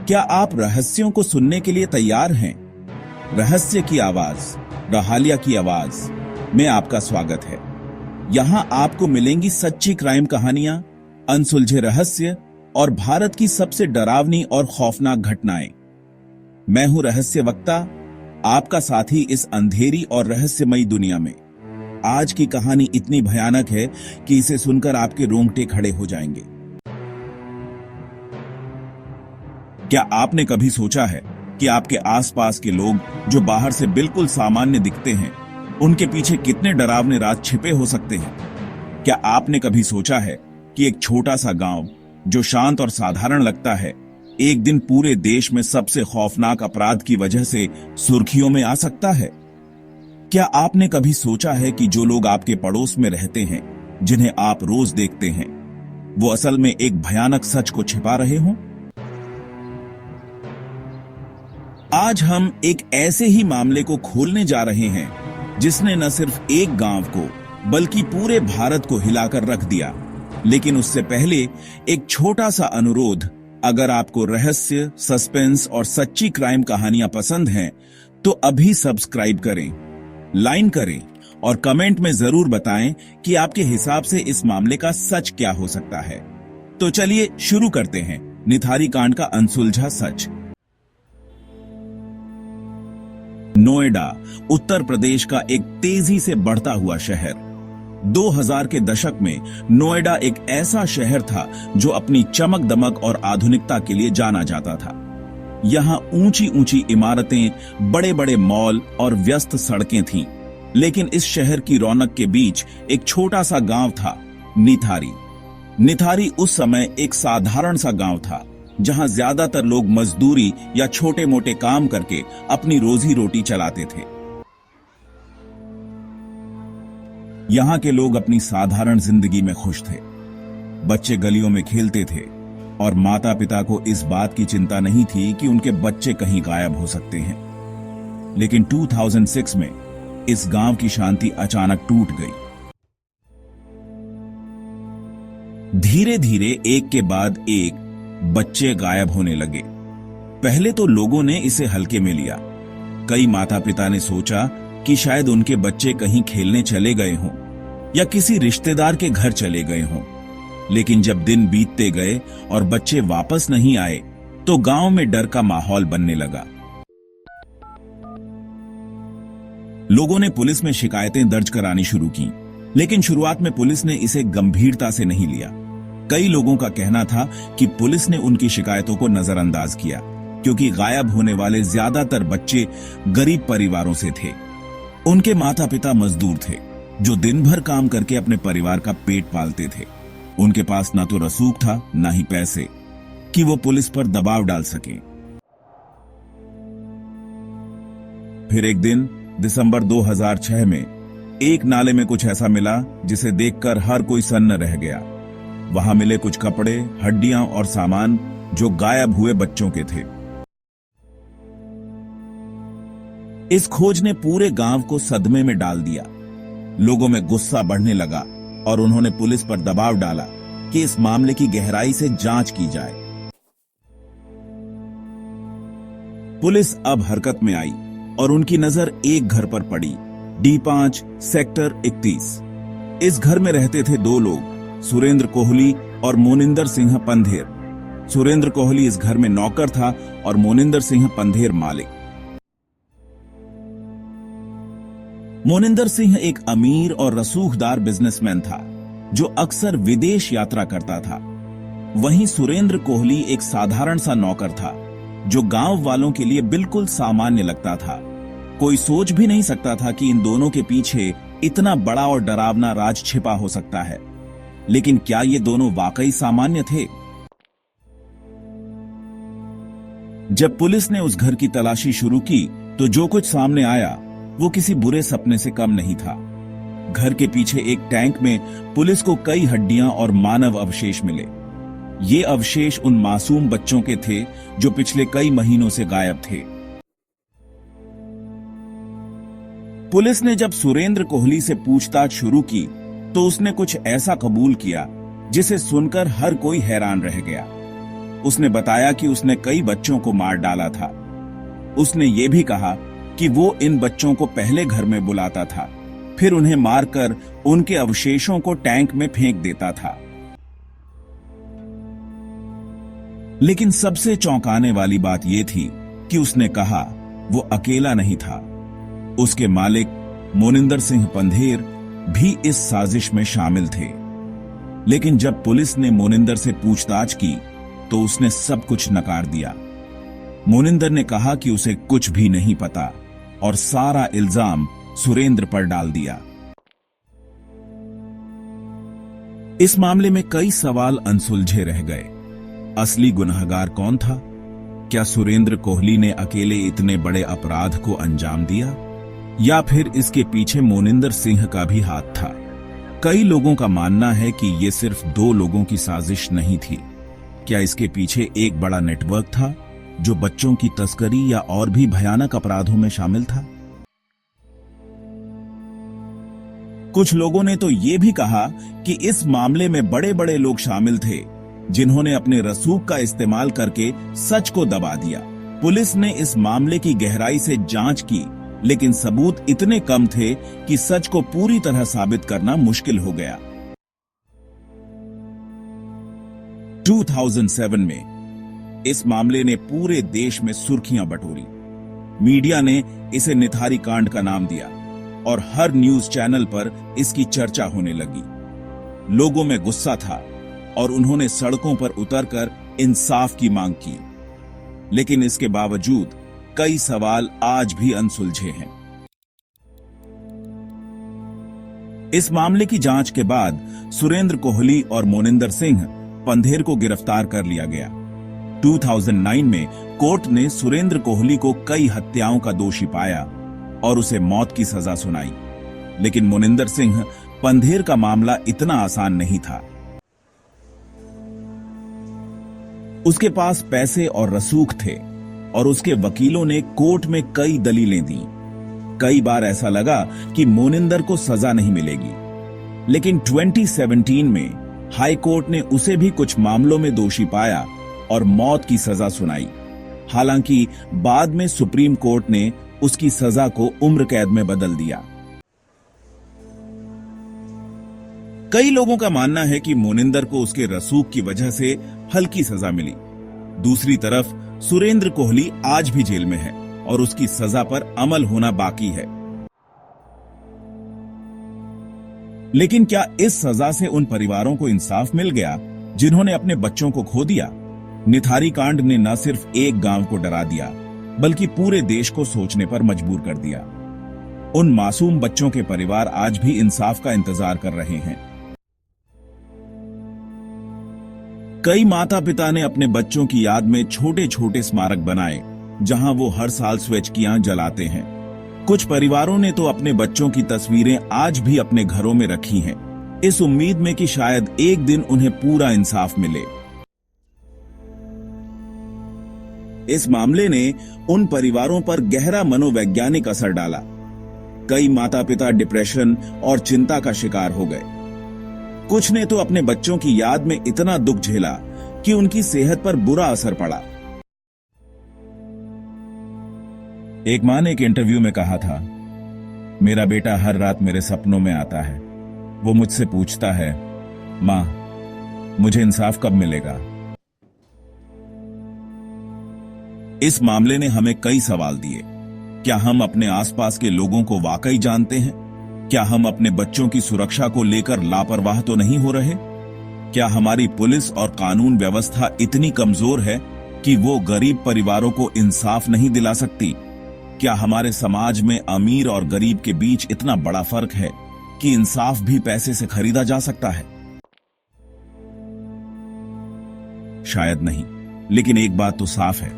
क्या आप रहस्यों को सुनने के लिए तैयार हैं? रहस्य की आवाज, रहालिया की आवाज में आपका स्वागत है। यहां आपको मिलेंगी सच्ची क्राइम कहानियां, अनसुलझे रहस्य और भारत की सबसे डरावनी और खौफनाक घटनाएं। मैं हूं रहस्य वक्ता, आपका साथी इस अंधेरी और रहस्यमयी दुनिया में। आज की कहानी इतनी भयानक है कि इसे सुनकर आपके रोंगटे खड़े हो जाएंगे। क्या आपने कभी सोचा है कि आपके आसपास के लोग जो बाहर से बिल्कुल सामान्य दिखते हैं, उनके पीछे कितने डरावने राज छिपे हो सकते हैं? क्या आपने कभी सोचा है कि एक छोटा सा गांव जो शांत और साधारण लगता है, एक दिन पूरे देश में सबसे खौफनाक अपराध की वजह से सुर्खियों में आ सकता है? क्या आपने कभी सोचा है कि जो लोग आपके पड़ोस में रहते हैं, जिन्हें आप रोज देखते हैं, वो असल में एक भयानक सच को छिपा रहे हों? आज हम एक ऐसे ही मामले को खोलने जा रहे हैं जिसने न सिर्फ एक गांव को बल्कि पूरे भारत को हिलाकर रख दिया। लेकिन उससे पहले एक छोटा सा अनुरोध, अगर आपको रहस्य, सस्पेंस और सच्ची क्राइम कहानियां पसंद हैं तो अभी सब्सक्राइब करें, लाइक करें और कमेंट में जरूर बताएं कि आपके हिसाब से इस मामले का सच क्या हो सकता है। तो चलिए शुरू करते हैं निथारी कांड का अनसुलझा सच। नोएडा उत्तर प्रदेश का एक तेजी से बढ़ता हुआ शहर। 2000 के दशक में नोएडा एक ऐसा शहर था जो अपनी चमक दमक और आधुनिकता के लिए जाना जाता था। यहां ऊंची ऊंची इमारतें, बड़े बड़े मॉल और व्यस्त सड़कें थीं। लेकिन इस शहर की रौनक के बीच एक छोटा सा गांव था, निथारी। निथारी उस समय एक साधारण सा गांव था जहां ज्यादातर लोग मजदूरी या छोटे मोटे काम करके अपनी रोजी रोटी चलाते थे। यहां के लोग अपनी साधारण जिंदगी में खुश थे। बच्चे गलियों में खेलते थे और माता पिता को इस बात की चिंता नहीं थी कि उनके बच्चे कहीं गायब हो सकते हैं। लेकिन 2006 में इस गांव की शांति अचानक टूट गई। धीरे धीरे एक के बाद एक बच्चे गायब होने लगे। पहले तो लोगों ने इसे हल्के में लिया। कई माता पिता ने सोचा कि शायद उनके बच्चे कहीं खेलने चले गए हों या किसी रिश्तेदार के घर चले गए हों। लेकिन जब दिन बीतते गए और बच्चे वापस नहीं आए तो गांव में डर का माहौल बनने लगा। लोगों ने पुलिस में शिकायतें दर्ज करानी शुरू की, लेकिन शुरुआत में पुलिस ने इसे गंभीरता से नहीं लिया। कई लोगों का कहना था कि पुलिस ने उनकी शिकायतों को नजरअंदाज किया क्योंकि गायब होने वाले ज्यादातर बच्चे गरीब परिवारों से थे। उनके माता पिता मजदूर थे जो दिन भर काम करके अपने परिवार का पेट पालते थे। उनके पास ना तो रसूख था, ना ही पैसे कि वो पुलिस पर दबाव डाल सकें। फिर एक दिन दिसंबर 2006 में एक नाले में कुछ ऐसा मिला जिसे देखकर हर कोई सन्न रह गया। वहां मिले कुछ कपड़े, हड्डियां और सामान जो गायब हुए बच्चों के थे। इस खोज ने पूरे गांव को सदमे में डाल दिया। लोगों में गुस्सा बढ़ने लगा और उन्होंने पुलिस पर दबाव डाला कि इस मामले की गहराई से जांच की जाए। पुलिस अब हरकत में आई और उनकी नजर एक घर पर पड़ी, D5 सेक्टर 31। इस घर में रहते थे दो लोग, सुरेंद्र कोहली और मोनिंदर सिंह पंधेर। सुरेंद्र कोहली इस घर में नौकर था और मोनिंदर सिंह पंधेर मालिक। मोनिंदर सिंह एक अमीर और रसूखदार बिजनेसमैन था जो अक्सर विदेश यात्रा करता था। वहीं सुरेंद्र कोहली एक साधारण सा नौकर था जो गांव वालों के लिए बिल्कुल सामान्य लगता था। कोई सोच भी नहीं सकता था कि इन दोनों के पीछे इतना बड़ा और डरावना राज छिपा हो सकता है। लेकिन क्या ये दोनों वाकई सामान्य थे? जब पुलिस ने उस घर की तलाशी शुरू की तो जो कुछ सामने आया वो किसी बुरे सपने से कम नहीं था। घर के पीछे एक टैंक में पुलिस को कई हड्डियां और मानव अवशेष मिले। ये अवशेष उन मासूम बच्चों के थे जो पिछले कई महीनों से गायब थे। पुलिस ने जब सुरेंद्र कोहली से पूछताछ शुरू की तो उसने कुछ ऐसा कबूल किया जिसे सुनकर हर कोई हैरान रह गया। उसने बताया कि उसने कई बच्चों को मार डाला था। उसने ये भी कहा कि वो इन बच्चों को पहले घर में बुलाता था, फिर उन्हें मारकर उनके अवशेषों को टैंक में फेंक देता था। लेकिन सबसे चौंकाने वाली बात यह थी कि उसने कहा वो अकेला नहीं था। उसके मालिक मोनिंदर सिंह पंधेर भी इस साजिश में शामिल थे। लेकिन जब पुलिस ने मोनिंदर से पूछताछ की तो उसने सब कुछ नकार दिया। मोनिंदर ने कहा कि उसे कुछ भी नहीं पता और सारा इल्जाम सुरेंद्र पर डाल दिया। इस मामले में कई सवाल अनसुलझे रह गए। असली गुनहगार कौन था? क्या सुरेंद्र कोहली ने अकेले इतने बड़े अपराध को अंजाम दिया, या फिर इसके पीछे मोनिंदर सिंह का भी हाथ था? कई लोगों का मानना है कि यह सिर्फ 2 लोगों की साजिश नहीं थी। क्या इसके पीछे एक बड़ा नेटवर्क था जो बच्चों की तस्करी या और भी भयानक अपराधों में शामिल था? कुछ लोगों ने तो यह भी कहा कि इस मामले में बड़े बड़े लोग शामिल थे जिन्होंने अपने रसूख का इस्तेमाल करके सच को दबा दिया। पुलिस ने इस मामले की गहराई से जांच की, लेकिन सबूत इतने कम थे कि सच को पूरी तरह साबित करना मुश्किल हो गया। 2007 में इस मामले ने पूरे देश में सुर्खियां बटोरी। मीडिया ने इसे निथारी कांड का नाम दिया और हर न्यूज चैनल पर इसकी चर्चा होने लगी। लोगों में गुस्सा था और उन्होंने सड़कों पर उतरकर इंसाफ की मांग की। लेकिन इसके बावजूद कई सवाल आज भी अनसुलझे हैं। इस मामले की जांच के बाद सुरेंद्र कोहली और मोनिंदर सिंह पंधेर को गिरफ्तार कर लिया गया। 2009 में कोर्ट ने सुरेंद्र कोहली को कई हत्याओं का दोषी पाया और उसे मौत की सजा सुनाई। लेकिन मोनिंदर सिंह पंधेर का मामला इतना आसान नहीं था। उसके पास पैसे और रसूख थे और उसके वकीलों ने कोर्ट में कई दलीलें दी। कई बार ऐसा लगा कि मोनिंदर को सजा नहीं मिलेगी, लेकिन 2017 में हाई कोर्ट ने उसे भी कुछ मामलों में दोषी पाया और मौत की सजा सुनाई। हालांकि बाद में सुप्रीम कोर्ट ने उसकी सजा को उम्र कैद में बदल दिया। कई लोगों का मानना है कि मोनिंदर को उसके रसूख की वजह से हल्की सजा मिली। दूसरी तरफ सुरेंद्र कोहली आज भी जेल में है और उसकी सजा पर अमल होना बाकी है। लेकिन क्या इस सजा से उन परिवारों को इंसाफ मिल गया जिन्होंने अपने बच्चों को खो दिया? निथारी कांड ने न सिर्फ एक गांव को डरा दिया, बल्कि पूरे देश को सोचने पर मजबूर कर दिया। उन मासूम बच्चों के परिवार आज भी इंसाफ का इंतजार कर रहे हैं। कई माता पिता ने अपने बच्चों की याद में छोटे छोटे स्मारक बनाए, जहां वो हर साल स्वैच्छिकियां जलाते हैं। कुछ परिवारों ने तो अपने बच्चों की तस्वीरें आज भी अपने घरों में रखी हैं, इस उम्मीद में कि शायद एक दिन उन्हें पूरा इंसाफ मिले। इस मामले ने उन परिवारों पर गहरा मनोवैज्ञानिक असर डाला। कई माता पिता डिप्रेशन और चिंता का शिकार हो गए। कुछ ने तो अपने बच्चों की याद में इतना दुख झेला कि उनकी सेहत पर बुरा असर पड़ा। एक मां ने एक इंटरव्यू में कहा था, मेरा बेटा हर रात मेरे सपनों में आता है। वो मुझसे पूछता है, मां, मुझे इंसाफ कब मिलेगा? इस मामले ने हमें कई सवाल दिए। क्या हम अपने आसपास के लोगों को वाकई जानते हैं? क्या हम अपने बच्चों की सुरक्षा को लेकर लापरवाह तो नहीं हो रहे? क्या हमारी पुलिस और कानून व्यवस्था इतनी कमजोर है कि वो गरीब परिवारों को इंसाफ नहीं दिला सकती? क्या हमारे समाज में अमीर और गरीब के बीच इतना बड़ा फर्क है कि इंसाफ भी पैसे से खरीदा जा सकता है? शायद नहीं, लेकिन एक बात तो साफ है,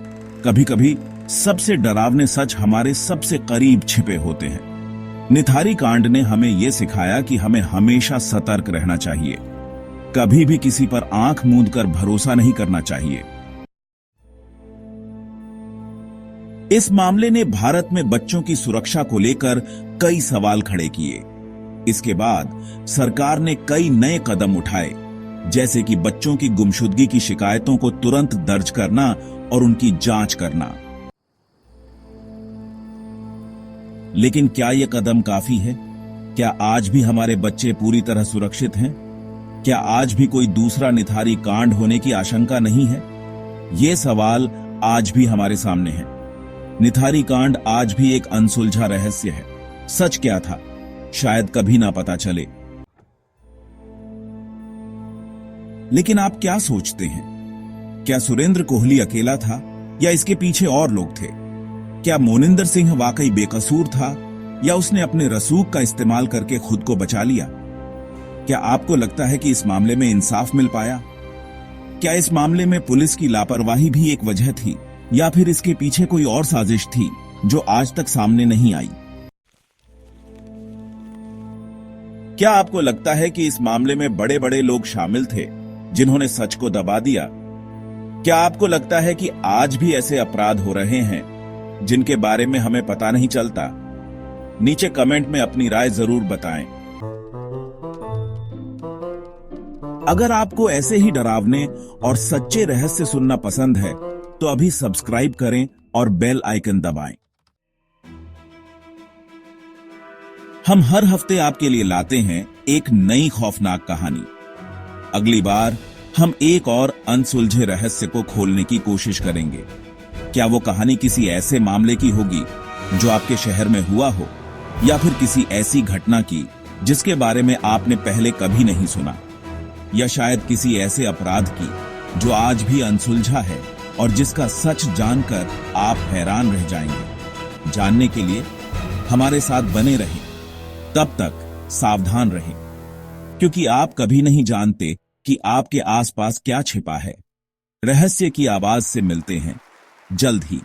कभी कभी सबसे डरावने सच हमारे सबसे करीब छिपे होते हैं। निथारी कांड ने हमें यह सिखाया कि हमें हमेशा सतर्क रहना चाहिए। कभी भी किसी पर आंख मूंद कर भरोसा नहीं करना चाहिए। इस मामले ने भारत में बच्चों की सुरक्षा को लेकर कई सवाल खड़े किए। इसके बाद सरकार ने कई नए कदम उठाए, जैसे कि बच्चों की गुमशुदगी की शिकायतों को तुरंत दर्ज करना और उनकी जांच करना। लेकिन क्या यह कदम काफी है? क्या आज भी हमारे बच्चे पूरी तरह सुरक्षित हैं? क्या आज भी कोई दूसरा निथारी कांड होने की आशंका नहीं है? ये सवाल आज भी हमारे सामने है। निथारी कांड आज भी एक अनसुलझा रहस्य है। सच क्या था, शायद कभी ना पता चले। लेकिन आप क्या सोचते हैं? क्या सुरेंद्र कोहली अकेला था या इसके पीछे और लोग थे? क्या मोनिंदर सिंह वाकई बेकसूर था या उसने अपने रसूख का इस्तेमाल करके खुद को बचा लिया? क्या आपको लगता है कि इस मामले में इंसाफ मिल पाया? क्या इस मामले में पुलिस की लापरवाही भी एक वजह थी या फिर इसके पीछे कोई और साजिश थी जो आज तक सामने नहीं आई? क्या आपको लगता है कि इस मामले में बड़े बड़े लोग शामिल थे जिन्होंने सच को दबा दिया? क्या आपको लगता है कि आज भी ऐसे अपराध हो रहे हैं जिनके बारे में हमें पता नहीं चलता? नीचे कमेंट में अपनी राय जरूर बताएं। अगर आपको ऐसे ही डरावने और सच्चे रहस्य सुनना पसंद है तो अभी सब्सक्राइब करें और बेल आइकन दबाएं। हम हर हफ्ते आपके लिए लाते हैं एक नई खौफनाक कहानी। अगली बार हम एक और अनसुलझे रहस्य को खोलने की कोशिश करेंगे। क्या वो कहानी किसी ऐसे मामले की होगी जो आपके शहर में हुआ हो, या फिर किसी ऐसी घटना की जिसके बारे में आपने पहले कभी नहीं सुना, या शायद किसी ऐसे अपराध की जो आज भी अनसुलझा है और जिसका सच जानकर आप हैरान रह जाएंगे। जानने के लिए हमारे साथ बने रहें। तब तक सावधान रहें, क्योंकि आप कभी नहीं जानते कि आपके आसपास क्या छिपा है। रहस्य की आवाज से मिलते हैं जल्द ही।